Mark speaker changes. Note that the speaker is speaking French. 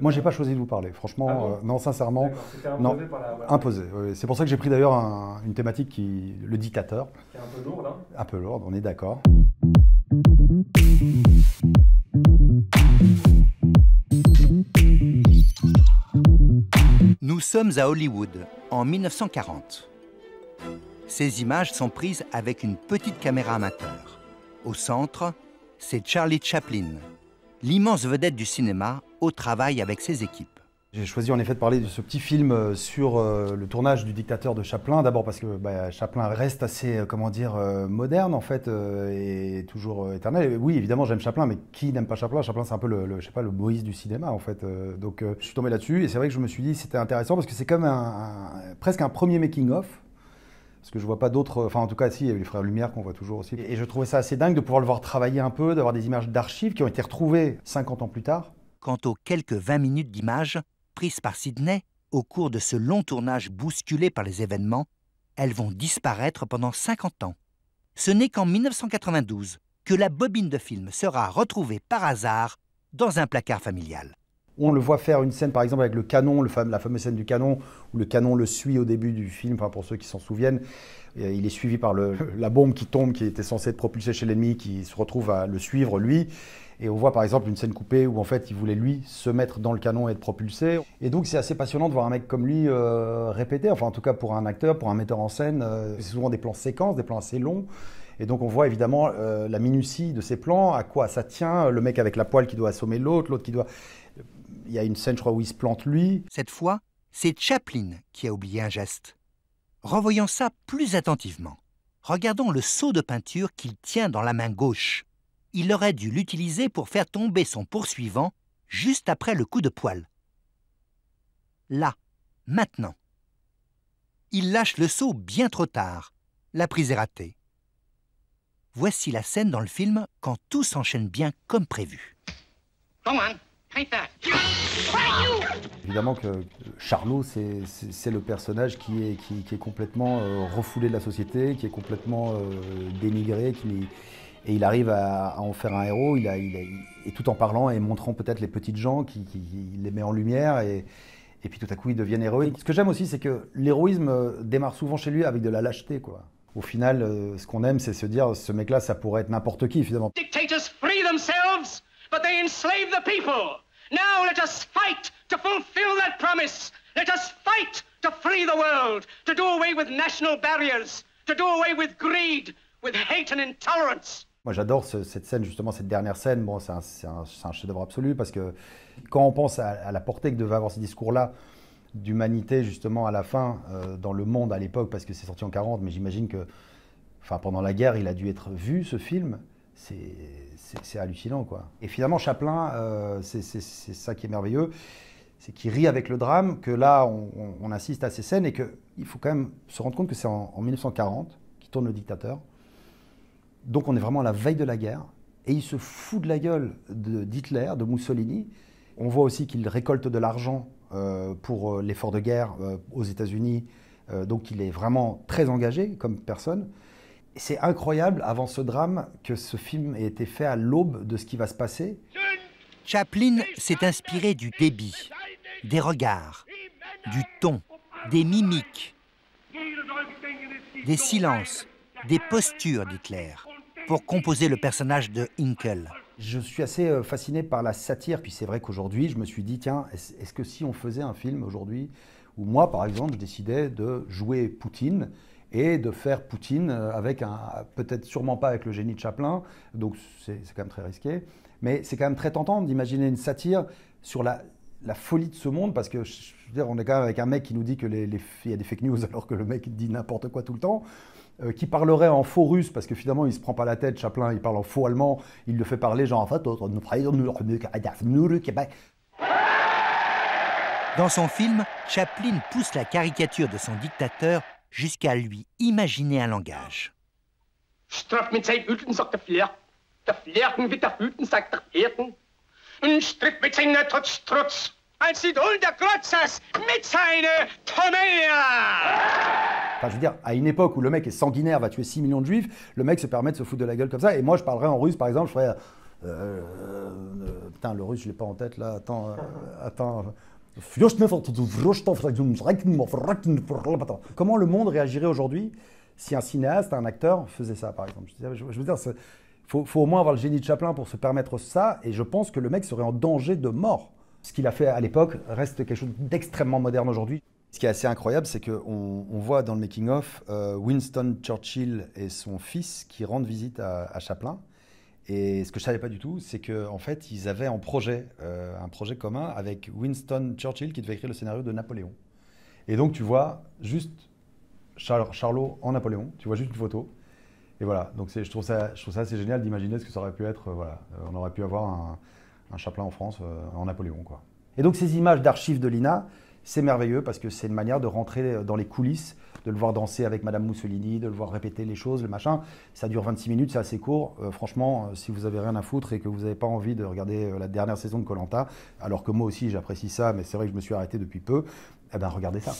Speaker 1: Moi, j'ai pas choisi de vous parler. Franchement,
Speaker 2: Ah bon?
Speaker 1: non, sincèrement,
Speaker 2: C'était
Speaker 1: non.
Speaker 2: imposé par la
Speaker 1: Imposé. Oui. C'est pour ça que j'ai pris d'ailleurs une thématique le dictateur.
Speaker 2: qui est un peu lourde, hein.
Speaker 1: Un peu lourde, on est d'accord.
Speaker 3: Nous sommes à Hollywood, en 1940. Ces images sont prises avec une petite caméra amateur. Au centre, c'est Charlie Chaplin, l'immense vedette du cinéma au travail avec ses équipes.
Speaker 1: J'ai choisi en effet de parler de ce petit film sur le tournage du dictateur de Chaplin. D'abord parce que Chaplin reste assez, moderne en fait, et toujours éternel. Et oui, évidemment, j'aime Chaplin, mais qui n'aime pas Chaplin? Chaplin, c'est un peu je sais pas, le Moïse du cinéma en fait. Donc, je suis tombé là-dessus et c'est vrai que je me suis dit c'était intéressant parce que c'est comme presque un premier making-of. Parce que je vois pas d'autres, enfin en tout cas si, il y a les frères Lumière qu'on voit toujours aussi. Et je trouvais ça assez dingue de pouvoir le voir travailler un peu, d'avoir des images d'archives qui ont été retrouvées 50 ans plus tard.
Speaker 3: Quant aux quelques 20 minutes d'images prises par Sidney au cours de ce long tournage bousculé par les événements, elles vont disparaître pendant 50 ans. Ce n'est qu'en 1992 que la bobine de film sera retrouvée par hasard dans un placard familial.
Speaker 1: On le voit faire une scène, par exemple, avec le canon, la fameuse scène du canon, où le canon le suit au début du film, enfin, pour ceux qui s'en souviennent. Il est suivi par la bombe qui tombe, qui était censée être propulsée chez l'ennemi, qui se retrouve à le suivre, lui. Et on voit, par exemple, une scène coupée où, en fait, il voulait, lui, se mettre dans le canon et être propulsé. Et donc, c'est assez passionnant de voir un mec comme lui répéter, enfin, en tout cas, pour un acteur, pour un metteur en scène. C'est souvent des plans séquences, des plans assez longs. Et donc on voit évidemment la minutie de ces plans, à quoi ça tient, le mec avec la poêle qui doit assommer l'autre qui doit... Il y a une scène, je crois, où il se plante lui.
Speaker 3: Cette fois, c'est Chaplin qui a oublié un geste. Revoyons ça plus attentivement. Regardons le seau de peinture qu'il tient dans la main gauche. Il aurait dû l'utiliser pour faire tomber son poursuivant juste après le coup de poêle. Là, maintenant. Il lâche le seau bien trop tard. La prise est ratée. Voici la scène dans le film quand tout s'enchaîne bien comme prévu.
Speaker 4: Go on, take that.
Speaker 1: Évidemment que Charlot, c'est le personnage qui est complètement refoulé de la société, qui est complètement dénigré, et il arrive à en faire un héros, et tout en parlant et montrant peut-être les petites gens, qui les met en lumière, et puis tout à coup ils deviennent héroïques. Ce que j'aime aussi, c'est que l'héroïsme démarre souvent chez lui avec de la lâcheté, quoi. Au final, ce qu'on aime, c'est se dire, ce mec-là, ça pourrait être n'importe qui, finalement.
Speaker 4: Dictators free themselves, but they enslave the people. Now let us fight to fulfill that promise. Let us fight to free the world, to do away with national barriers, to do away with greed, with hate and intolerance.
Speaker 1: Moi, j'adore cette scène, justement, cette dernière scène. Bon, c'est un chef-d'œuvre absolu, parce que quand on pense à la portée que devait avoir ces discours-là, d'humanité justement à la fin dans le monde à l'époque, parce que c'est sorti en 40, mais j'imagine que pendant la guerre il a dû être vu, ce film. C'est hallucinant, quoi. Et finalement Chaplin, c'est ça qui est merveilleux, c'est qu'il rit avec le drame, que là on assiste à ces scènes, et qu'il faut quand même se rendre compte que c'est en 1940 qu'il tourne Le Dictateur, donc on est vraiment à la veille de la guerre, et il se fout de la gueule d'Hitler, de Mussolini. On voit aussi qu'il récolte de l'argent pour l'effort de guerre aux États-Unis, donc il est vraiment très engagé comme personne. C'est incroyable, avant ce drame, que ce film ait été fait à l'aube de ce qui va se passer.
Speaker 3: Chaplin s'est inspiré du débit, des regards, du ton, des mimiques, des silences, des postures d'Hitler, pour composer le personnage de Hinkel.
Speaker 1: Je suis assez fasciné par la satire, puis c'est vrai qu'aujourd'hui, je me suis dit, tiens, est-ce que si on faisait un film aujourd'hui, où moi, par exemple, je décidais de jouer Poutine, et de faire Poutine avec peut-être sûrement pas avec le génie de Chaplin, donc c'est quand même très risqué, mais c'est quand même très tentant d'imaginer une satire sur la folie de ce monde, parce que, je veux dire, on est quand même avec un mec qui nous dit qu'il y a des fake news, alors que le mec dit n'importe quoi tout le temps, qui parlerait en faux russe, parce que finalement il se prend pas la tête, Chaplin, il parle en faux allemand, il le fait parler genre en fait...
Speaker 3: Dans son film, Chaplin pousse la caricature de son dictateur jusqu'à lui imaginer un langage.
Speaker 4: Straf mit sein Hüten, sagt der Flerken wird der Hüten, sagt der Erden. Und stritt mit seiner Trutz, als Idol der Glotzers, mit seiner Tomelia.
Speaker 1: Enfin, je veux dire, à une époque où le mec est sanguinaire, va tuer 6 millions de juifs, le mec se permet de se foutre de la gueule comme ça, et moi je parlerais en russe, par exemple, je ferais... Putain, le russe, je l'ai pas en tête là. Attends. Comment le monde réagirait aujourd'hui si un cinéaste, un acteur faisait ça, par exemple? Je veux dire, faut au moins avoir le génie de Chaplin pour se permettre ça, et je pense que le mec serait en danger de mort. Ce qu'il a fait à l'époque reste quelque chose d'extrêmement moderne aujourd'hui. Ce qui est assez incroyable, c'est qu'on voit dans le making-of Winston Churchill et son fils qui rendent visite à Chaplin. Et ce que je ne savais pas du tout, c'est qu'en fait, ils avaient un projet commun avec Winston Churchill qui devait écrire le scénario de Napoléon. Et donc, tu vois juste Charlot en Napoléon, tu vois juste une photo. Et voilà, donc je trouve ça assez génial d'imaginer ce que ça aurait pu être. On aurait pu avoir un Chaplin en France en Napoléon, quoi. Et donc, ces images d'archives de l'INA, c'est merveilleux parce que c'est une manière de rentrer dans les coulisses, de le voir danser avec Madame Mussolini, de le voir répéter les choses, le machin. Ça dure 26 minutes, c'est assez court. Franchement, si vous avez rien à foutre et que vous n'avez pas envie de regarder la dernière saison de Koh-Lanta, alors que moi aussi j'apprécie ça, mais c'est vrai que je me suis arrêté depuis peu, eh ben regardez ça.